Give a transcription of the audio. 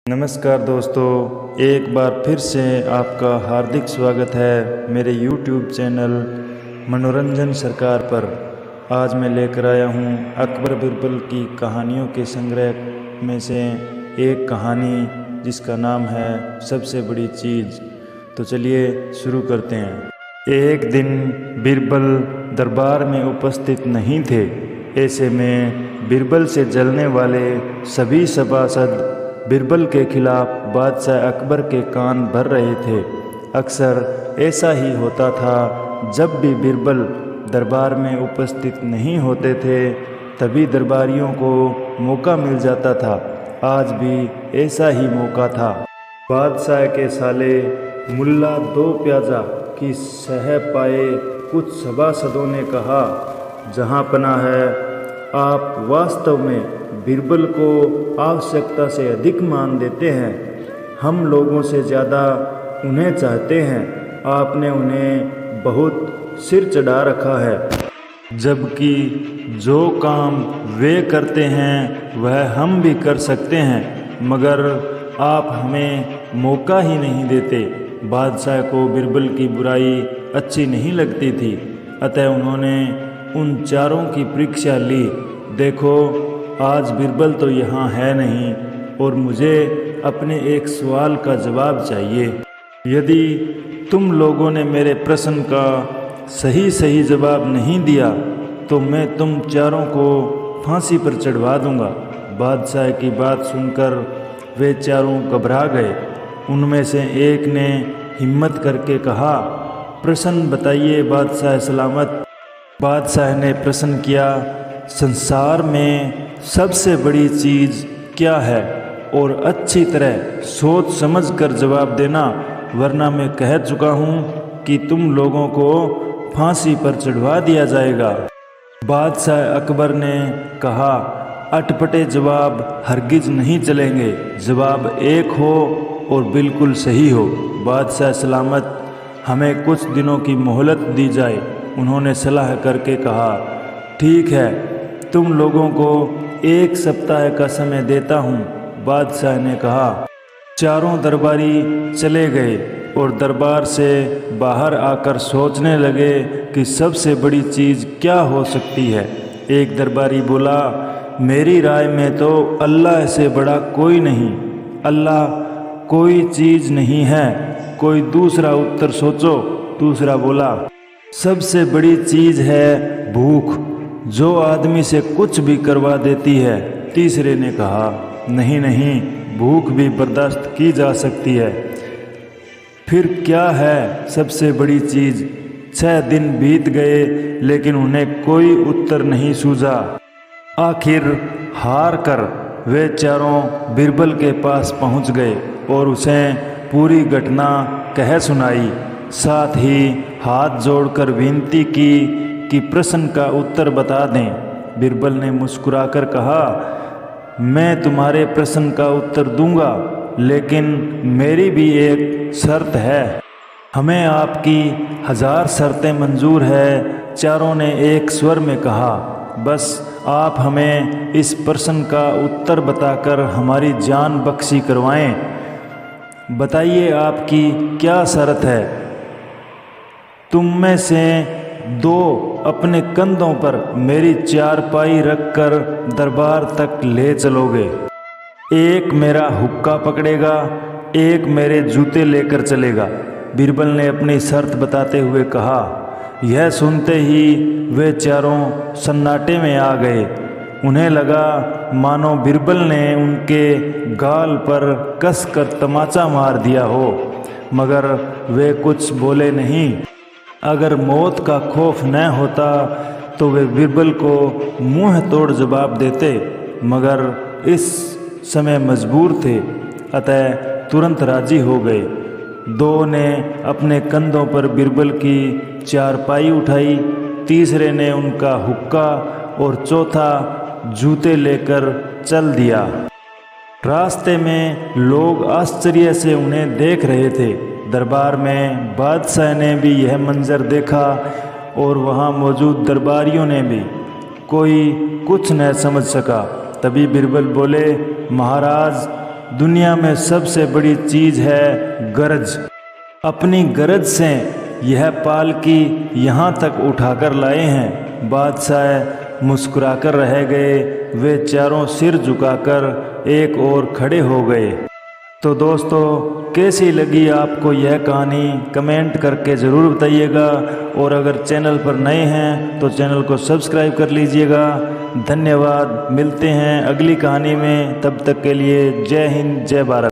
नमस्कार दोस्तों, एक बार फिर से आपका हार्दिक स्वागत है मेरे YouTube चैनल मनोरंजन सरकार पर। आज मैं लेकर आया हूँ अकबर बिरबल की कहानियों के संग्रह में से एक कहानी जिसका नाम है सबसे बड़ी चीज़। तो चलिए शुरू करते हैं। एक दिन बिरबल दरबार में उपस्थित नहीं थे। ऐसे में बिरबल से जलने वाले सभी सभासद बिरबल के खिलाफ बादशाह अकबर के कान भर रहे थे। अक्सर ऐसा ही होता था, जब भी बिरबल दरबार में उपस्थित नहीं होते थे तभी दरबारियों को मौका मिल जाता था। आज भी ऐसा ही मौका था। बादशाह के साले मुल्ला दो प्याजा की सह पाए कुछ सभासदों ने कहा, जहाँ पना है, आप वास्तव में बिरबल को आवश्यकता से अधिक मान देते हैं। हम लोगों से ज़्यादा उन्हें चाहते हैं। आपने उन्हें बहुत सिर चढ़ा रखा है, जबकि जो काम वे करते हैं वह हम भी कर सकते हैं, मगर आप हमें मौका ही नहीं देते। बादशाह को बिरबल की बुराई अच्छी नहीं लगती थी, अतः उन्होंने उन चारों की परीक्षा ली। देखो, आज बिरबल तो यहाँ है नहीं और मुझे अपने एक सवाल का जवाब चाहिए। यदि तुम लोगों ने मेरे प्रश्न का सही जवाब नहीं दिया तो मैं तुम चारों को फांसी पर चढ़वा दूंगा। बादशाह की बात सुनकर वे चारों घबरा गए। उनमें से एक ने हिम्मत करके कहा, प्रश्न बताइए बादशाह सलामत। बादशाह ने प्रश्न किया, संसार में सबसे बड़ी चीज़ क्या है? और अच्छी तरह सोच समझ कर जवाब देना, वरना मैं कह चुका हूँ कि तुम लोगों को फांसी पर चढ़वा दिया जाएगा। बादशाह अकबर ने कहा, अटपटे जवाब हरगिज नहीं चलेंगे। जवाब एक हो और बिल्कुल सही हो। बादशाह सलामत, हमें कुछ दिनों की मोहलत दी जाए। उन्होंने सलाह करके कहा, ठीक है, तुम लोगों को 1 सप्ताह का समय देता हूँ। बादशाह ने कहा। चारों दरबारी चले गए और दरबार से बाहर आकर सोचने लगे कि सबसे बड़ी चीज़ क्या हो सकती है। एक दरबारी बोला, मेरी राय में तो अल्लाह से बड़ा कोई नहीं। अल्लाह कोई चीज़ नहीं है। कोई दूसरा उत्तर सोचो। दूसरा बोला, सबसे बड़ी चीज़ है भूख, जो आदमी से कुछ भी करवा देती है। तीसरे ने कहा, नहीं, भूख भी बर्दाश्त की जा सकती है। फिर क्या है सबसे बड़ी चीज़? 6 दिन बीत गए लेकिन उन्हें कोई उत्तर नहीं सूझा। आखिर हार कर वे चारों बिरबल के पास पहुंच गए और उसे पूरी घटना कह सुनाई। साथ ही हाथ जोड़कर विनती की कि प्रश्न का उत्तर बता दें। बिरबल ने मुस्कुराकर कहा, मैं तुम्हारे प्रश्न का उत्तर दूंगा, लेकिन मेरी भी एक शर्त है। हमें आपकी 1000 शर्तें मंजूर है। चारों ने एक स्वर में कहा, बस आप हमें इस प्रश्न का उत्तर बताकर हमारी जान बख्शी करवाएं। बताइए आपकी क्या शर्त है? तुम में से 2 अपने कंधों पर मेरी चारपाई रखकर दरबार तक ले चलोगे। एक मेरा हुक्का पकड़ेगा, एक मेरे जूते लेकर चलेगा। बिरबल ने अपनी शर्त बताते हुए कहा। यह सुनते ही वे चारों सन्नाटे में आ गए। उन्हें लगा मानो बिरबल ने उनके गाल पर कसकर तमाचा मार दिया हो, मगर वे कुछ बोले नहीं। अगर मौत का खौफ न होता तो वे बिरबल को मुंह तोड़ जवाब देते, मगर इस समय मजबूर थे, अतः तुरंत राजी हो गए। 2 ने अपने कंधों पर बिरबल की चारपाई उठाई, तीसरे ने उनका हुक्का और चौथा जूते लेकर चल दिया। रास्ते में लोग आश्चर्य से उन्हें देख रहे थे। दरबार में बादशाह ने भी यह मंजर देखा और वहाँ मौजूद दरबारियों ने भी। कोई कुछ न समझ सका। तभी बिरबल बोले, महाराज, दुनिया में सबसे बड़ी चीज़ है गरज। अपनी गरज से यह पालकी यहाँ तक उठाकर लाए हैं। बादशाह मुस्कुराकर रह गए। वे चारों सिर झुकाकर एक ओर खड़े हो गए। तो दोस्तों, कैसी लगी आपको यह कहानी कमेंट करके ज़रूर बताइएगा। और अगर चैनल पर नए हैं तो चैनल को सब्सक्राइब कर लीजिएगा। धन्यवाद। मिलते हैं अगली कहानी में, तब तक के लिए जय हिंद, जय भारत।